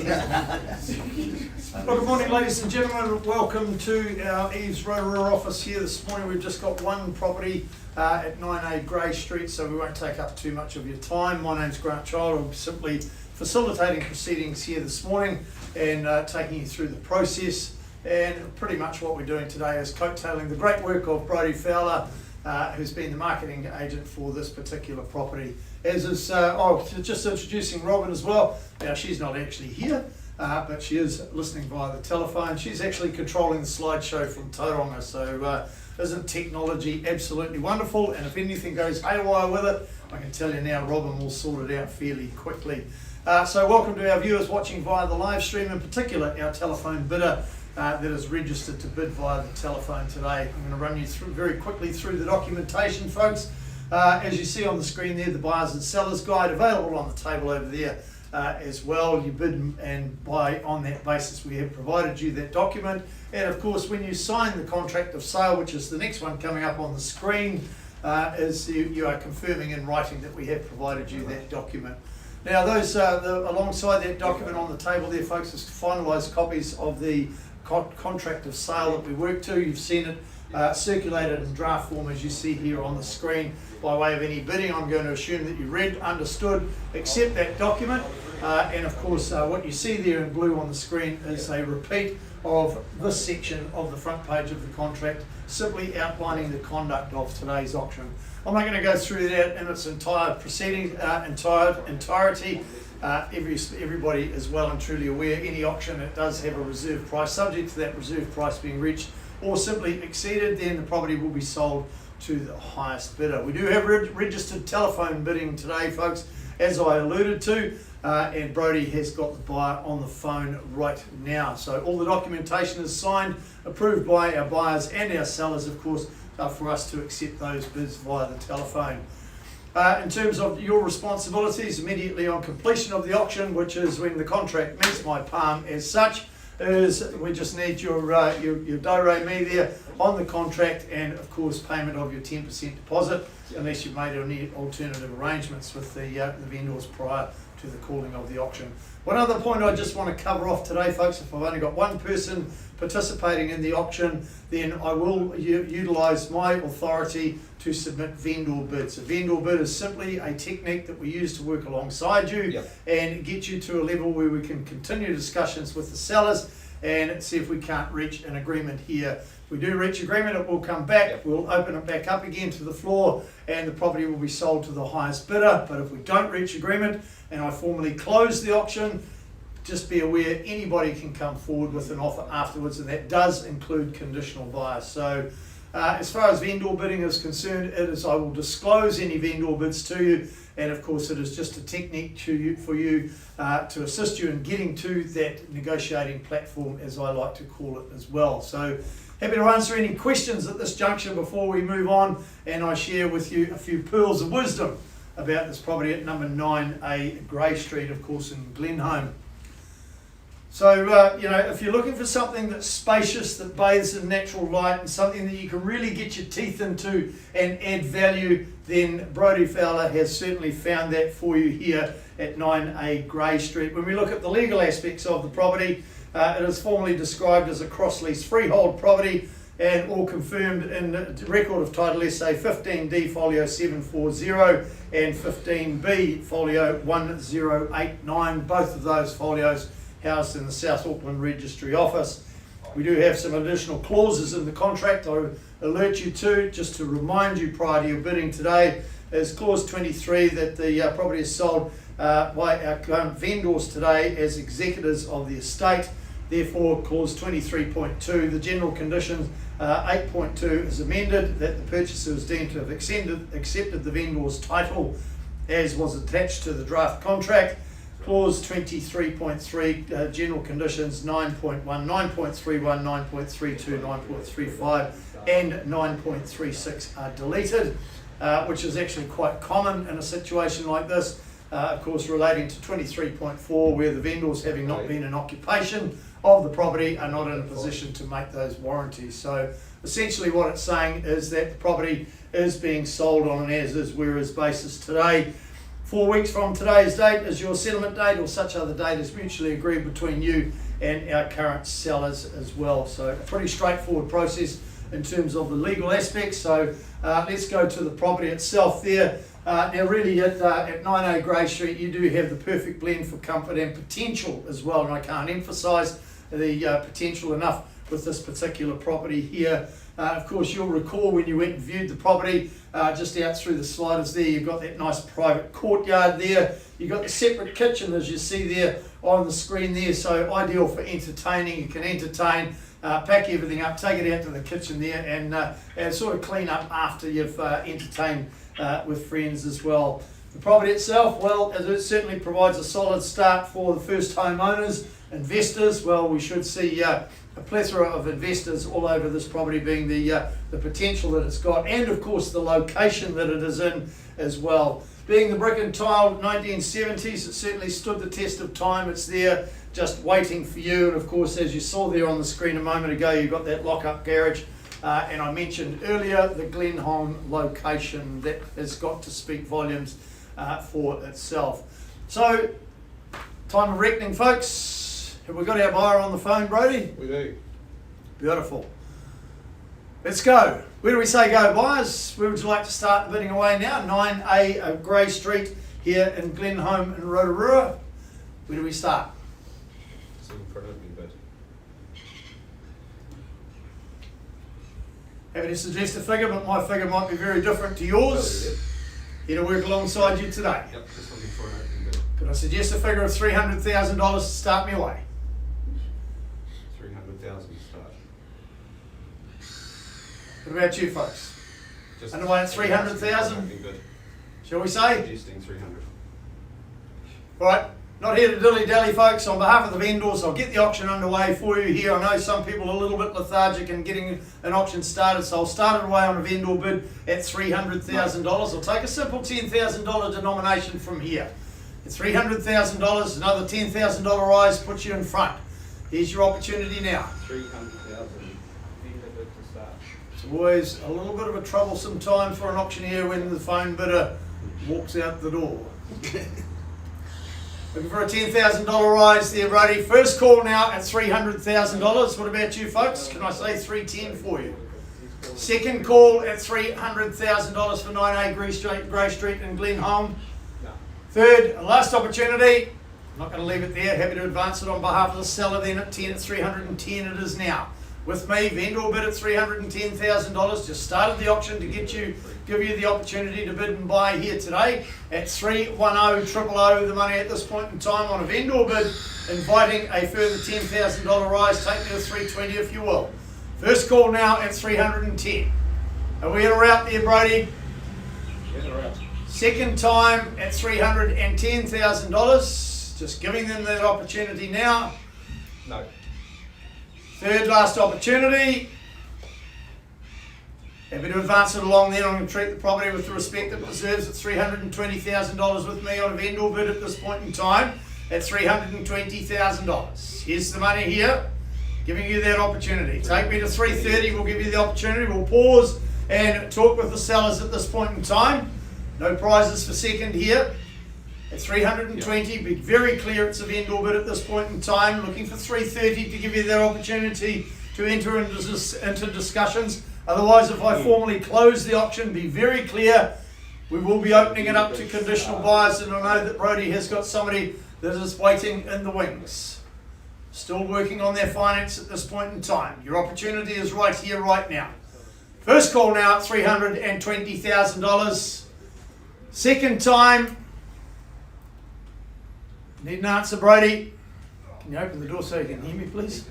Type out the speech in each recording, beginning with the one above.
Well, good morning, ladies and gentlemen. Welcome to our EVES Rotorua office here this morning. We've just got one property at 9A Grey Street, so we won't take up too much of your time. My name's Grant Child. I'm simply facilitating proceedings here this morning and taking you through the process. And pretty much what we're doing today is coattailing the great work of Brodie Fowler, who's been the marketing agent for this particular property. As is, just introducing Robin as well. Now, she's not actually here, but she is listening via the telephone. She's actually controlling the slideshow from Tauranga, so isn't technology absolutely wonderful? And if anything goes haywire with it, I can tell you now, Robin will sort it out fairly quickly. So welcome to our viewers watching via the live stream, in particular our telephone bidder that is registered to bid via the telephone today. I'm going to run you through very quickly through the documentation, folks. As you see on the screen there, the buyers and sellers guide available on the table over there as well. You bid and buy on that basis. We have provided you that document, and of course when you sign the contract of sale, which is the next one coming up on the screen, is you are confirming in writing that we have provided you that document. Now those alongside that document on the table there, folks, is finalised copies of the contract of sale that we work to. You've seen it circulated in draft form as you see here on the screen. By way of any bidding, I'm going to assume that you read, understood, accept that document, and of course what you see there in blue on the screen is a repeat of this section of the front page of the contract, simply outlining the conduct of today's auction. I'm not going to go through that in its entire proceeding, entirety. Everybody is well and truly aware any auction that does have a reserve price, subject to that reserve price being reached or simply exceeded, then the property will be sold to the highest bidder. We do have registered telephone bidding today, folks, as I alluded to, and Brodie has got the buyer on the phone right now. So all the documentation is signed, approved by our buyers and our sellers, of course, for us to accept those bids via the telephone. In terms of your responsibilities immediately on completion of the auction, which is when the contract meets my palm as such, is we just need your do-re-mi there on the contract, and of course payment of your 10% deposit, unless you've made any alternative arrangements with the vendors prior to the calling of the auction. One other point I just want to cover off today, folks, if I've only got one person participating in the auction, then I will utilise my authority to submit vendor bids. A vendor bid is simply a technique that we use to work alongside you and get you to a level where we can continue discussions with the sellers and see if we can't reach an agreement here. If we do reach agreement, it will come back, we'll open it back up again to the floor, and the property will be sold to the highest bidder. But if we don't reach agreement and I formally close the auction, just be aware anybody can come forward with an offer afterwards, and that does include conditional buyers. So as far as vendor bidding is concerned, I will disclose any vendor bids to you, and of course it is just a technique for you to assist you in getting to that negotiating platform, as I like to call it as well. So happy to answer any questions at this juncture before we move on, and I share with you a few pearls of wisdom about this property at number 9A Grey Street, of course, in Glenholme. So, if you're looking for something that's spacious, that bathes in natural light, and something that you can really get your teeth into and add value, then Brodie Fowler has certainly found that for you here at 9A Grey Street. When we look at the legal aspects of the property, it is formally described as a cross-lease freehold property, and all confirmed in the record of title SA 15D folio 740 and 15B folio 1089, both of those folios housed in the South Auckland Registry Office. We do have some additional clauses in the contract I alert you to, just to remind you prior to your bidding today, is clause 23 that the property is sold by our current vendors today as executors of the estate. Therefore, clause 23.2, the general conditions 8.2 is amended, that the purchaser is deemed to have accepted the vendor's title as was attached to the draft contract. Clause 23.3, general conditions 9.1, 9.31, 9.32, 9.35 and 9.36 are deleted, which is actually quite common in a situation like this. Of course, relating to 23.4, where the vendors, having not been in occupation of the property, are not in a position to make those warranties. So essentially what it's saying is that the property is being sold on an as-is, whereas basis today. 4 weeks from today's date is your settlement date, or such other date is mutually agreed between you and our current sellers as well. So a pretty straightforward process in terms of the legal aspects. So let's go to the property itself there. Now really at 9A Grey Street, you do have the perfect blend for comfort and potential as well, and I can't emphasise the potential enough with this particular property here. Of course, you'll recall when you went and viewed the property, just out through the sliders there, you've got that nice private courtyard there. You've got the separate kitchen, as you see there on the screen there, so ideal for entertaining. You can entertain, pack everything up, take it out to the kitchen there, and sort of clean up after you've entertained with friends as well. The property itself, well, it certainly provides a solid start for the first homeowners, investors. Well, we should see a plethora of investors all over this property, being the potential that it's got, and of course the location that it is in as well. Being the brick and tile 1970s, it certainly stood the test of time. It's there just waiting for you, and of course, as you saw there on the screen a moment ago, you've got that lock-up garage, and I mentioned earlier the Glenholme location. That has got to speak volumes for itself. So, time of reckoning, folks. Have we got our buyer on the phone, Brodie? We do. Beautiful. Let's go. Where do we say go, buyers? Where would you like to start bidding away now? 9A Grey Street here in Glenholme in Rotorua. Where do we start? Looking for an opening bid. Happy to suggest a figure, but my figure might be very different to yours. Here to work alongside you today. Yep, just looking for an opening bid. Could I suggest a figure of $300,000 to start me away? 300,000 to start. What about you folks? Just Underway at 300,000? opening bid. Shall we say? Suggesting 300. Alright, not here to dilly-dally folks. On behalf of the vendors, I'll get the auction underway for you here. I know some people are a little bit lethargic in getting an auction started, so I'll start it away on a vendor bid at $300,000. I'll take a simple $10,000 denomination from here. At $300,000, another $10,000 rise puts you in front. Here's your opportunity now. 300,000. Vendor bid to start. It's always a little bit of a troublesome time for an auctioneer when the phone bidder walks out the door. Looking for a $10,000 rise there, Brodie. First call now at $300,000. What about you folks? Can I say 310 for you? Second call at $300,000 for 9A Grey Street in Glenholme. Third and last opportunity. I'm not going to leave it there. Happy to advance it on behalf of the seller then at 10 at 310 it is now. With me, vendor bid at $310,000. Just started the auction to give you the opportunity to bid and buy here today at 310,000 the money at this point in time on a vendor bid, inviting a further $10,000 rise. Take me to 320 if you will. First call now at 310. Are we in a route there, Brodie? In a route. Second time at $310,000. Just giving them that opportunity now. No. Third last opportunity. Happy to advance it along then. I'm going to treat the property with the respect it deserves at $320,000 with me on a vendor bid at this point in time at $320,000. Here's the money here, giving you that opportunity. Take me to 330, we'll give you the opportunity. We'll pause and talk with the sellers at this point in time. No prizes for second here. At 320, be very clear it's a vendor bid at this point in time. Looking for 330 to give you that opportunity to enter into discussions. Otherwise, if I formally close the auction, be very clear, we will be opening it up to conditional buyers, and I know that Brodie has got somebody that is waiting in the wings. Still working on their finance at this point in time. Your opportunity is right here, right now. First call now at $320,000. Second time. Need an answer, Brodie. Can you open the door so you can hear me, please?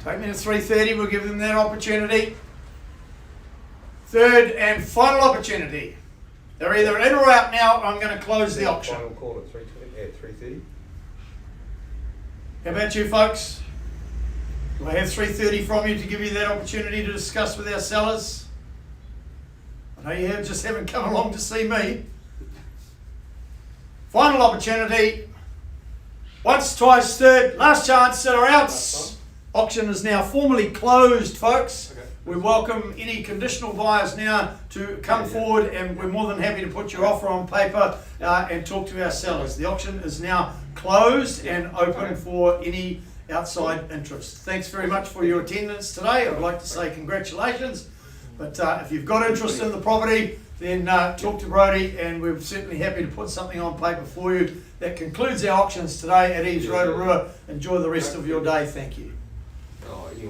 Take me to 330, we'll give them that opportunity. Third and final opportunity. They're either in or out now, or I'm going to close the auction. Final call at 330. How about you folks? Do I have 330 from you to give you that opportunity to discuss with our sellers? I know you haven't come along to see me. Final opportunity. Once, twice, third. Last chance, in or outs. Auction is now formally closed, folks. Okay. We welcome any conditional buyers now to come forward, and we're more than happy to put your offer on paper and talk to our sellers. The auction is now closed and open for any outside interest. Thanks very much for your attendance today. I'd like to say congratulations, but if you've got interest in the property, then talk to Brodie, and we're certainly happy to put something on paper for you. That concludes our auctions today at EVES Rotorua. Enjoy the rest of your day. Thank you.